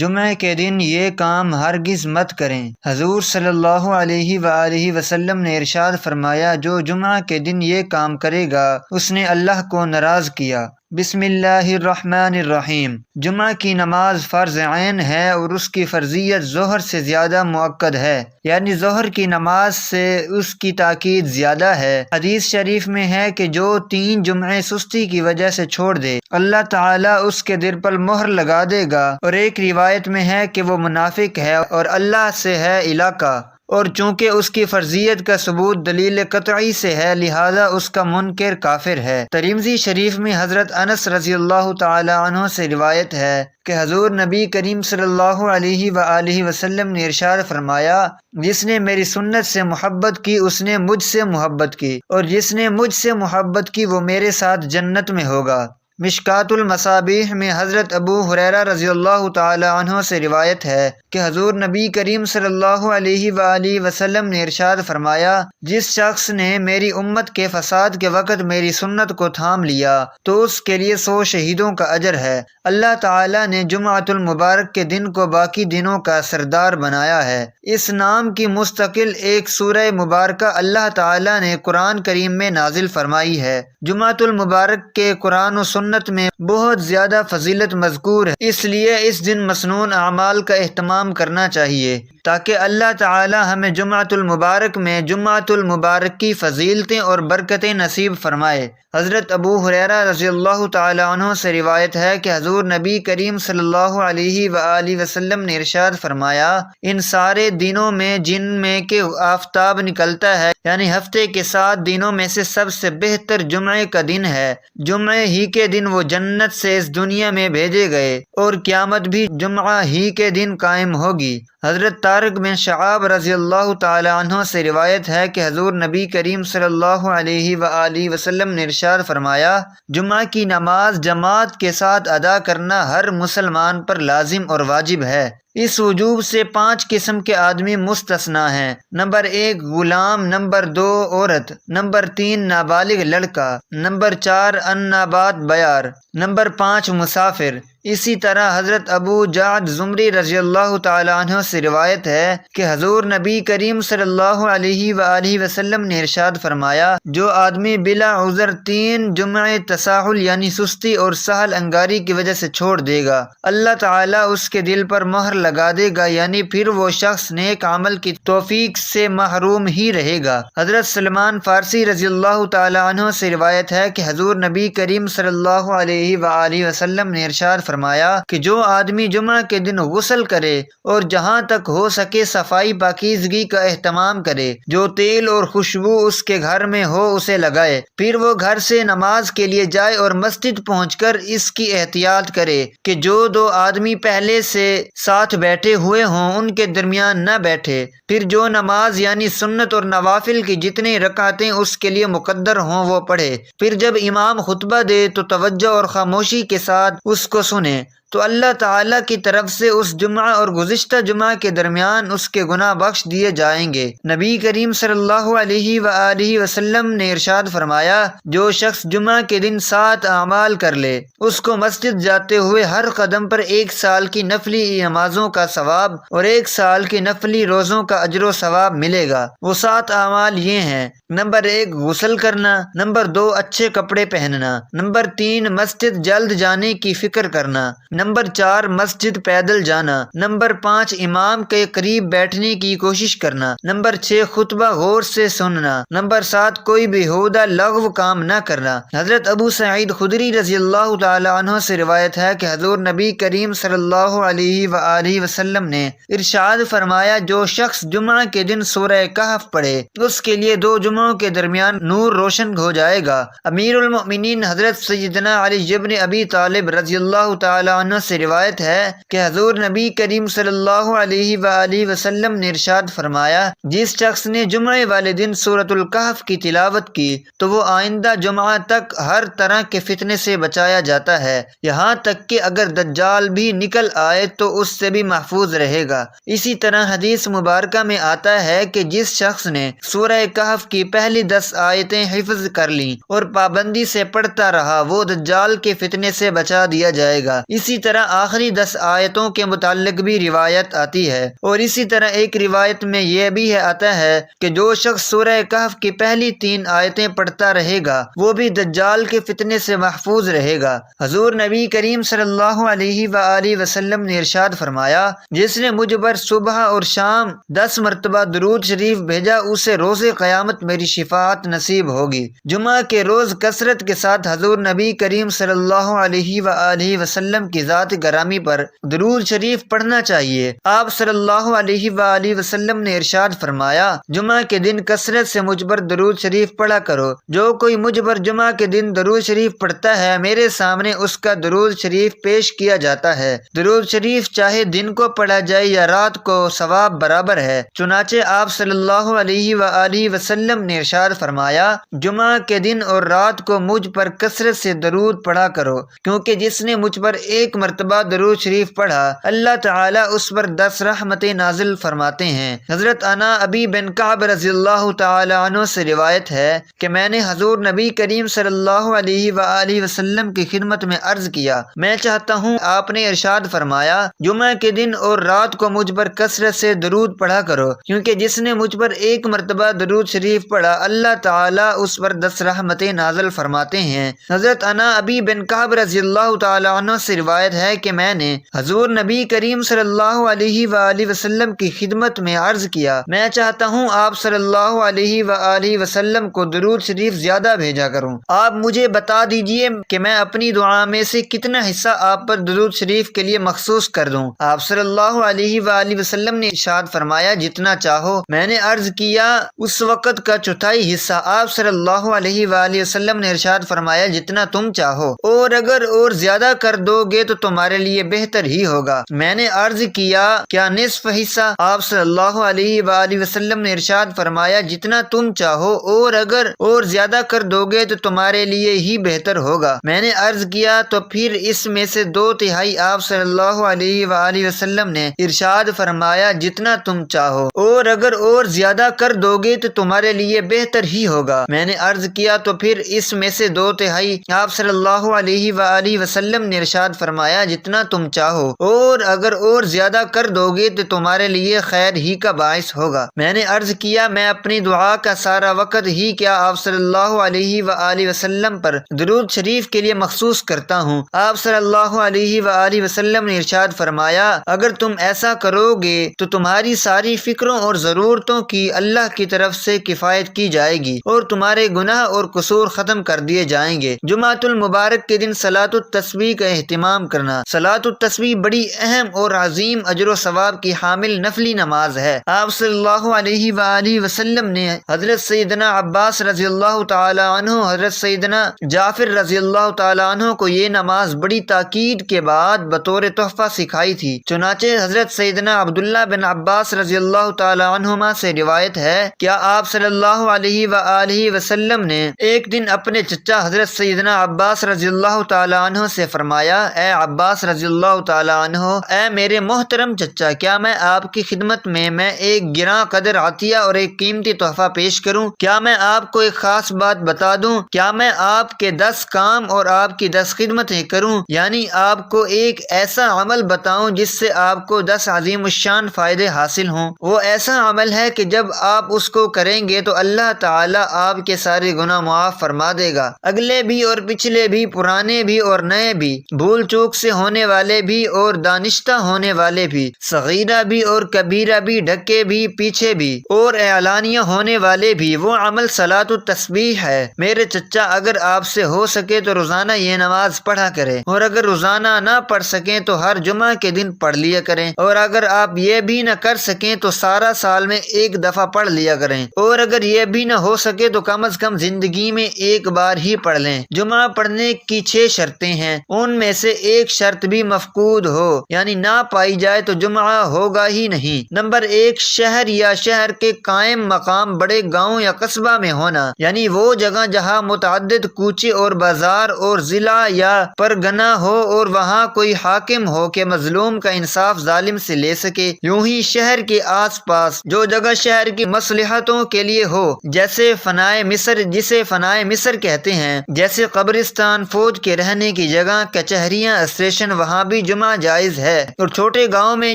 جمعے کے دن یہ کام ہرگز مت کریں۔ حضور صلی اللہ علیہ وآلہ وسلم نے ارشاد فرمایا، جو جمعہ کے دن یہ کام کرے گا اس نے اللہ کو ناراض کیا۔ بسم اللہ الرحمن الرحیم۔ جمعہ کی نماز فرض عین ہے اور اس کی فرضیت ظہر سے زیادہ مؤکد ہے، یعنی ظہر کی نماز سے اس کی تاکید زیادہ ہے۔ حدیث شریف میں ہے کہ جو 3 جمعے سستی کی وجہ سے چھوڑ دے، اللہ تعالیٰ اس کے دل پر مہر لگا دے گا، اور ایک روایت میں ہے کہ وہ منافق ہے اور اللہ سے ہے علاقہ، اور چونکہ اس کی فرضیت کا ثبوت دلیل قطعی سے ہے لہذا اس کا منکر کافر ہے۔ ترمذی شریف میں حضرت انس رضی اللہ تعالی عنہ سے روایت ہے کہ حضور نبی کریم صلی اللہ علیہ وآلہ وسلم نے ارشاد فرمایا، جس نے میری سنت سے محبت کی اس نے مجھ سے محبت کی، اور جس نے مجھ سے محبت کی وہ میرے ساتھ جنت میں ہوگا۔ مشکات المصابیح میں حضرت ابو ہریرہ رضی اللہ تعالی عنہ سے روایت ہے کہ حضور نبی کریم صلی اللہ علیہ وآلہ وسلم نے ارشاد فرمایا، جس شخص نے میری امت کے فساد کے وقت میری سنت کو تھام لیا تو اس کے لیے 100 شہیدوں کا اجر ہے۔ اللہ تعالیٰ نے جمعۃ المبارک کے دن کو باقی دنوں کا سردار بنایا ہے۔ اس نام کی مستقل ایک سورہ مبارکہ اللہ تعالیٰ نے قرآن کریم میں نازل فرمائی ہے۔ جمعۃ المبارک کے قرآن و سنت میں بہت زیادہ فضیلت مذکور ہے، اس لیے اس دن مسنون اعمال کا اہتمام کرنا چاہیے تاکہ اللہ تعالی ہمیں جمعۃ المبارک میں جمعۃ المبارک کی فضیلتیں اور برکتیں نصیب فرمائے۔ حضرت ابو ہریرہ رضی اللہ تعالی عنہ سے روایت ہے کہ حضور نبی کریم صلی اللہ علیہ وآلہ وسلم نے ارشاد فرمایا، ان سارے دنوں میں جن میں کہ آفتاب نکلتا ہے، یعنی ہفتے کے 7 دنوں میں سے سب سے بہتر جمعے کا دن ہے۔ جمعے ہی کے دن وہ جنت سے اس دنیا میں بھیجے گئے اور قیامت بھی جمعہ ہی کے دن قائم ہوگی۔ حضرت طارق بن شعاب رضی اللہ تعالی عنہ سے روایت ہے کہ حضور نبی کریم صلی اللہ علیہ وآلہ وسلم نے ارشاد فرمایا، جمعہ کی نماز جماعت کے ساتھ ادا کرنا ہر مسلمان پر لازم اور واجب ہے۔ اس وجوب سے 5 قسم کے آدمی مستثنیٰ ہیں۔ نمبر 1 غلام، نمبر 2 عورت، نمبر 3 نابالغ لڑکا، نمبر 4 ان نبات بیار، نمبر 5 مسافر۔ اسی طرح حضرت ابو جعد زمری رضی اللہ تعالی عنہ سے روایت ہے کہ حضور نبی کریم صلی اللہ علیہ وآلہ وسلم نے ارشاد فرمایا، جو آدمی بلا عذر 3 جمعے تساہل یعنی سستی اور سہل انگاری کی وجہ سے چھوڑ دے گا، اللہ تعالیٰ اس کے دل پر مہر لگا دے گا، یعنی پھر وہ شخص نیک عمل کی توفیق سے محروم ہی رہے گا۔ حضرت سلمان فارسی رضی اللہ تعالی عنہ سے روایت ہے کہ حضور نبی کریم صلی اللہ علیہ وآلہ وسلم نے ارشاد فرمایا کہ جو آدمی جمعہ کے دن غسل کرے اور جہاں تک ہو سکے صفائی پاکیزگی کا اہتمام کرے، جو تیل اور خوشبو اس کے گھر میں ہو اسے لگائے، پھر وہ گھر سے نماز کے لیے جائے اور مسجد پہنچ کر اس کی احتیاط کرے کہ جو 2 آدمی پہلے سے ساتھ بیٹھے ہوئے ہوں ان کے درمیان نہ بیٹھے، پھر جو نماز یعنی سنت اور نوافل کی جتنی رکعتیں اس کے لیے مقدر ہوں وہ پڑھے، پھر جب امام خطبہ دے تو توجہ اور خاموشی کے ساتھ اس کو سنے، تو اللہ تعالیٰ کی طرف سے اس جمعہ اور گزشتہ جمعہ کے درمیان اس کے گناہ بخش دیے جائیں گے۔ نبی کریم صلی اللہ علیہ وآلہ وسلم نے ارشاد فرمایا، جو شخص جمعہ کے دن 7 اعمال کر لے اس کو مسجد جاتے ہوئے ہر قدم پر 1 سال کی نفلی نمازوں کا ثواب اور 1 سال کی نفلی روزوں کا اجر و ثواب ملے گا۔ وہ 7 اعمال یہ ہیں: نمبر 1 غسل کرنا، نمبر 2 اچھے کپڑے پہننا، نمبر 3 مسجد جلد جانے کی فکر کرنا، نمبر 4 مسجد پیدل جانا، نمبر 5 امام کے قریب بیٹھنے کی کوشش کرنا، نمبر 6 خطبہ غور سے سننا، نمبر 7 کوئی بیہودہ لغو کام نہ کرنا۔ حضرت ابو سعید خدری رضی اللہ تعالی عنہ سے روایت ہے کہ حضور نبی کریم صلی اللہ علیہ وآلہ وسلم نے ارشاد فرمایا، جو شخص جمعہ کے دن سورہ کہف پڑھے اس کے لیے 2 جمعوں کے درمیان نور روشن ہو جائے گا۔ امیر المؤمنین حضرت سیدنا علی بن ابی طالب رضی اللہ تعالی عنہ سے روایت ہے کہ حضور نبی کریم صلی اللہ علیہ وآلہ وسلم نے ارشاد فرمایا، جس شخص نے جمعے والے دن سورۃ الکہف کی تلاوت کی تو وہ آئندہ جمعہ تک ہر طرح کے فتنے سے بچایا جاتا ہے، یہاں تک کہ اگر دجال بھی نکل آئے تو اس سے بھی محفوظ رہے گا۔ اسی طرح حدیث مبارکہ میں آتا ہے کہ جس شخص نے سورہ کہف کی پہلی 10 آیتیں حفظ کر لیں اور پابندی سے پڑھتا رہا وہ دجال کے فتنے سے بچا دیا جائے گا۔ اسی طرح آخری 10 آیتوں کے متعلق بھی روایت آتی ہے، اور اسی طرح ایک روایت میں یہ بھی آتا ہے کہ جو شخص سورہ کہف کی پہلی 3 آیتیں پڑھتا رہے گا وہ بھی دجال کے فتنے سے محفوظ رہے گا۔ حضور نبی کریم صلی اللہ علیہ وآلہ وسلم نے ارشاد فرمایا، جس نے مجھ پر صبح اور شام 10 مرتبہ درود شریف بھیجا اسے روز قیامت میری شفاعت نصیب ہوگی۔ جمعہ کے روز کثرت کے ساتھ حضور نبی کریم صلی اللہ علیہ وآلہ وسلم کی ذات گرامی پر درود شریف پڑھنا چاہیے۔ آپ صلی اللہ علیہ وآلہ وسلم نے ارشاد فرمایا، جمعہ کے دن کثرت سے مجھ پر درود شریف پڑھا کرو۔ جو کوئی مجھ پر جمعہ کے دن درود شریف پڑھتا ہے میرے سامنے اس کا درود شریف پیش کیا جاتا ہے۔ درود شریف چاہے دن کو پڑھا جائے یا رات کو ثواب برابر ہے۔ چنانچہ آپ صلی اللہ علیہ وآلہ وسلم نے ارشاد فرمایا، جمعہ کے دن اور رات کو مجھ پر کثرت سے درود پڑھا کرو، کیونکہ جس نے مجھ پر ایک مرتبہ درود شریف پڑھا اللہ تعالیٰ اس پر 10 رحمتیں نازل فرماتے ہیں۔ حضرت انا ابی بن کعب رضی اللہ تعالی عنہ سے روایت ہے کہ میں نے حضور نبی کریم صلی اللہ علیہ وآلہ وسلم کی خدمت میں عرض کیا، میں چاہتا ہوں آپ نے ارشاد فرمایا، جمعہ کے دن اور رات کو مجھ پر کثرت سے درود پڑھا کرو، کیونکہ جس نے مجھ پر ایک مرتبہ درود شریف پڑھا اللہ تعالیٰ اس پر 10 رحمتیں نازل فرماتے ہیں۔ حضرت انا ابی بن کعب رضی اللہ تعالی عنہ سے روایت ہے کہ میں نے حضور نبی کریم صلی اللہ علیہ وآلہ وسلم کی خدمت میں عرض کیا، میں چاہتا ہوں آپ صلی اللہ علیہ وآلہ وسلم کو درود شریف زیادہ بھیجا کروں۔ آپ مجھے بتا دیجئے کہ میں اپنی دعا میں سے کتنا حصہ آپ پر درود شریف کے لیے مخصوص کر دوں۔ آپ صلی اللہ علیہ وآلہ وسلم نے ارشاد فرمایا، جتنا چاہو۔ میں نے عرض کیا، اس وقت کا چوتھائی حصہ۔ آپ صلی اللہ علیہ وآلہ وسلم نے ارشاد فرمایا، جتنا تم چاہو، اور اگر اور زیادہ کر دو گے تو تمہارے لیے بہتر ہی ہوگا۔ میں نے عرض کیا، کیا نصف حصہ؟ آپ صلی اللہ علیہ وآلہ وسلم نے ارشاد فرمایا، جتنا تم چاہو، اور اگر اور زیادہ کر دو گے تو تمہارے لیے ہی بہتر ہوگا۔ میں نے عرض کیا، تو پھر اس میں سے 2/3 آپ صلی اللہ علیہ وآلہ وسلم نے ارشاد فرمایا، جتنا تم چاہو، اور اگر اور زیادہ کر دو گے تو تمہارے لیے بہتر ہی ہوگا۔ میں نے عرض کیا، تو پھر اس میں سے 2/3 آپ صلی اللہ علیہ وآلہ وسلم نے ارشاد فرمایا، جتنا تم چاہو، اور اگر اور زیادہ کر دو گے تو تمہارے لیے خیر ہی کا باعث ہوگا۔ میں نے عرض کیا، میں اپنی دعا کا سارا وقت ہی کیا آپ صلی اللہ علیہ وآلہ وسلم پر درود شریف کے لیے مخصوص کرتا ہوں۔ آپ صلی اللہ علیہ وآلہ وسلم نے ارشاد فرمایا، اگر تم ایسا کرو گے تو تمہاری ساری فکروں اور ضرورتوں کی اللہ کی طرف سے کفایت کی جائے گی اور تمہارے گناہ اور قصور ختم کر دیے جائیں گے۔ جمعۃ المبارک کے دن صلاۃ التسبیح کا اہتمام کرنا۔ صلاۃ التسبیح بڑی اہم اور عظیم اجر و ثواب کی حامل نفلی نماز ہے۔ آپ صلی اللہ علیہ وآلہ وسلم نے حضرت سیدنا عباس رضی اللہ تعالی عنہ، حضرت سیدنا جعفر رضی اللہ تعالی عنہ کو یہ نماز بڑی تاکید کے بعد بطور تحفہ سکھائی تھی۔ چنانچہ حضرت سیدنا عبداللہ بن عباس رضی اللہ تعالی عنہما سے روایت ہے، کیا آپ صلی اللہ علیہ وآلہ وسلم نے ایک دن اپنے چچا حضرت سیدنا عباس رضی اللہ تعالی عنہ سے فرمایا، اے عباس رضی اللہ تعالی عنہ، اے میرے محترم چچا، کیا میں آپ کی خدمت میں ایک گراں قدر عطیہ اور ایک قیمتی تحفہ پیش کروں؟ کیا میں آپ کو ایک خاص بات بتا دوں؟ کیا میں آپ کے 10 کام اور آپ کی 10 خدمتیں کروں؟ یعنی آپ کو ایک ایسا عمل بتاؤں جس سے آپ کو 10 عظیم الشان فائدے حاصل ہوں۔ وہ ایسا عمل ہے کہ جب آپ اس کو کریں گے تو اللہ تعالیٰ آپ کے سارے گناہ معاف فرما دے گا، اگلے بھی اور پچھلے بھی، پرانے بھی اور نئے بھی، بھول چوک سے ہونے والے بھی اور دانشتہ ہونے والے بھی، صغیرہ بھی اور کبیرہ بھی، ڈھکے بھی پیچھے بھی اور اعلانیہ ہونے والے بھی۔ وہ عمل صلاۃ التسبیح ہے۔ میرے چچا، اگر آپ سے ہو سکے تو روزانہ یہ نماز پڑھا کریں، اور اگر روزانہ نہ پڑھ سکیں تو ہر جمعہ کے دن پڑھ لیا کریں، اور اگر آپ یہ بھی نہ کر سکیں تو سارا سال میں ایک دفعہ پڑھ لیا کریں، اور اگر یہ بھی نہ ہو سکے تو کم از کم زندگی میں ایک بار ہی پڑھ لیں۔ جمعہ پڑھنے کی 6 شرطیں ہیں، ان میں سے ایک شرط بھی مفقود ہو یعنی نہ پائی جائے تو جمعہ ہوگا ہی نہیں۔ نمبر 1، شہر یا شہر کے قائم مقام بڑے گاؤں یا قصبہ میں ہونا، یعنی وہ جگہ جہاں متعدد کوچے اور بازار اور ضلع یا پرگنہ ہو اور وہاں کوئی حاکم ہو کہ مظلوم کا انصاف ظالم سے لے سکے۔ یوں ہی شہر کے آس پاس جو جگہ شہر کی مصلحتوں کے لیے ہو، جیسے فنائے مصر، جسے فنائے مصر کہتے ہیں، جیسے قبرستان، فوج کے رہنے کی جگہ، کچہریاں، اسٹیشن وہاں بھی جمعہ جائز ہے، اور چھوٹے گاؤں میں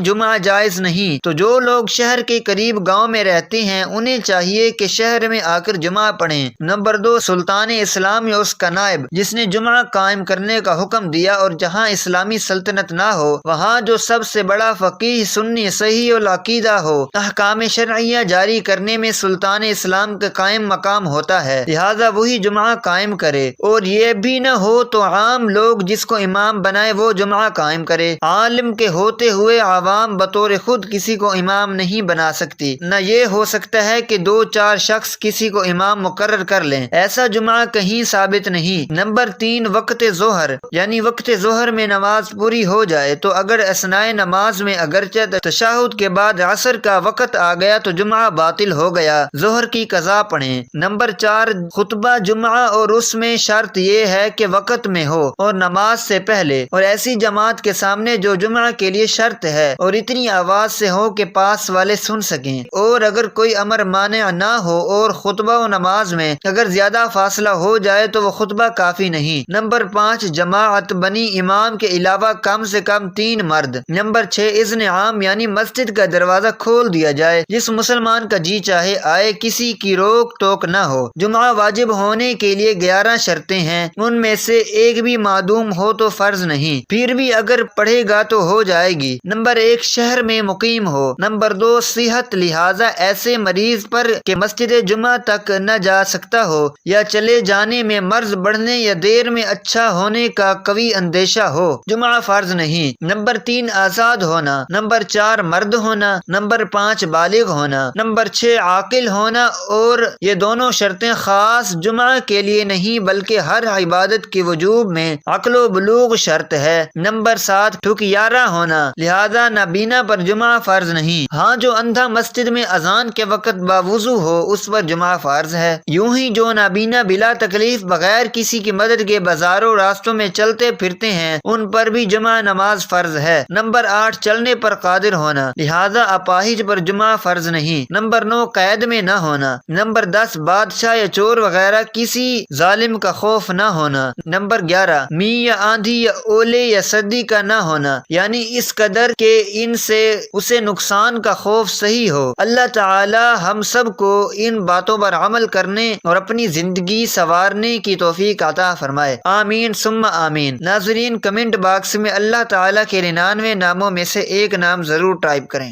جمعہ جائز نہیں۔ تو جو لوگ شہر کے قریب گاؤں میں رہتے ہیں انہیں چاہیے کہ شہر میں آ کر جمعہ پڑھیں۔ نمبر 2، سلطان اسلام یا اس کا نائب جس نے جمعہ قائم کرنے کا حکم دیا، اور جہاں اسلامی سلطنت نہ ہو وہاں جو سب سے بڑا فقیہ سنی صحیح العقیدہ ہو، احکام شرعیہ جاری کرنے میں سلطان اسلام کا قائم مقام ہوتا ہے، لہذا وہی جمعہ قائم کرے، اور یہ بھی نہ ہو تو عام لوگ جس کو امام بنائے وہ جمعہ قائم کرے۔ عالم کے ہوتے ہوئے عوام بطور خود کسی کو امام نہیں بنا سکتی، نہ یہ ہو سکتا ہے کہ 2-4 شخص کسی کو امام مقرر کر لیں، ایسا جمعہ کہیں ثابت نہیں۔ نمبر 3، وقت ظہر، یعنی وقت ظہر میں نماز پوری ہو جائے تو اگر اثناء نماز میں اگرچہ تشہد کے بعد عصر کا وقت آ گیا تو جمعہ باطل ہو گیا، ظہر کی قضا پڑھیں۔ نمبر 4، خطبہ جمعہ، اور اس میں شرط یہ ہے کہ وقت میں ہو اور نماز سے پہلے، اور ایسی جماعت کے سامنے جو جمعہ کے لیے شرط ہے، اور اتنی آواز سے ہو کہ پاس والے سن سکیں، اور اگر کوئی امر مانع نہ ہو، اور خطبہ و نماز میں اگر زیادہ فاصلہ ہو جائے تو وہ خطبہ کافی نہیں۔ نمبر 5، جماعت بنی امام کے علاوہ کم سے کم 3 مرد۔ نمبر 6، اذن عام، یعنی مسجد کا دروازہ کھول دیا جائے، جس مسلمان کا جی چاہے آئے، کسی کی روک ٹوک نہ ہو۔ جمعہ واجب ہونے کے لیے 11 شرطیں ہیں، ان میں سے ایک بھی معدوم ہو تو فرض نہیں، پھر بھی اگر پڑھے گا تو ہو جائے گی۔ نمبر 1، شہر میں مقیم ہو۔ نمبر 2، صحت، لہذا ایسے مریض پر کہ مسجد جمعہ تک نہ جا سکتا ہو، یا چلے جانے میں مرض بڑھنے یا دیر میں اچھا ہونے کا قوی اندیشہ ہو، جمعہ فرض نہیں۔ نمبر 3، آزاد ہونا۔ نمبر 4، مرد ہونا۔ نمبر 5، بالغ ہونا۔ نمبر 6، عاقل ہونا، اور یہ دونوں شرطیں خاص جمعہ کے لیے نہیں بلکہ ہر عبادت کے وجوب میں عقل و بلوغ شرط ہے۔ نمبر 7، ٹھکیارہ ہونا، لہذا نابینا پر جمعہ فرض نہیں۔ ہاں، جو اندھا مسجد میں اذان کے وقت باوضو ہو اس پر جمعہ فرض ہے۔ یوں ہی جو نابینا بلا تکلیف بغیر کسی کی مدد کے بازاروں راستوں میں چلتے پھرتے ہیں ان پر بھی جمعہ نماز فرض ہے۔ نمبر 8، چلنے پر قادر ہونا، لہذا اپاہج پر جمعہ فرض نہیں۔ نمبر 9، قید میں نہ ہونا۔ نمبر 10، بادشاہ یا چور وغیرہ کسی ظالم کا خوف نہ ہونا۔ نمبر 11، می یا آندھی یا اولے یا سردی کا نہ ہونا، یعنی اس قدر کہ ان سے اسے نقصان کا خوف صحیح ہو۔ اللہ تعالی ہم سب کو ان باتوں پر عمل کرنے اور اپنی زندگی سنوارنے کی توفیق عطا فرمائے، آمین ثم آمین۔ ناظرین، کمنٹ باکس میں اللہ تعالی کے 99 ناموں میں سے ایک نام ضرور ٹائپ کریں۔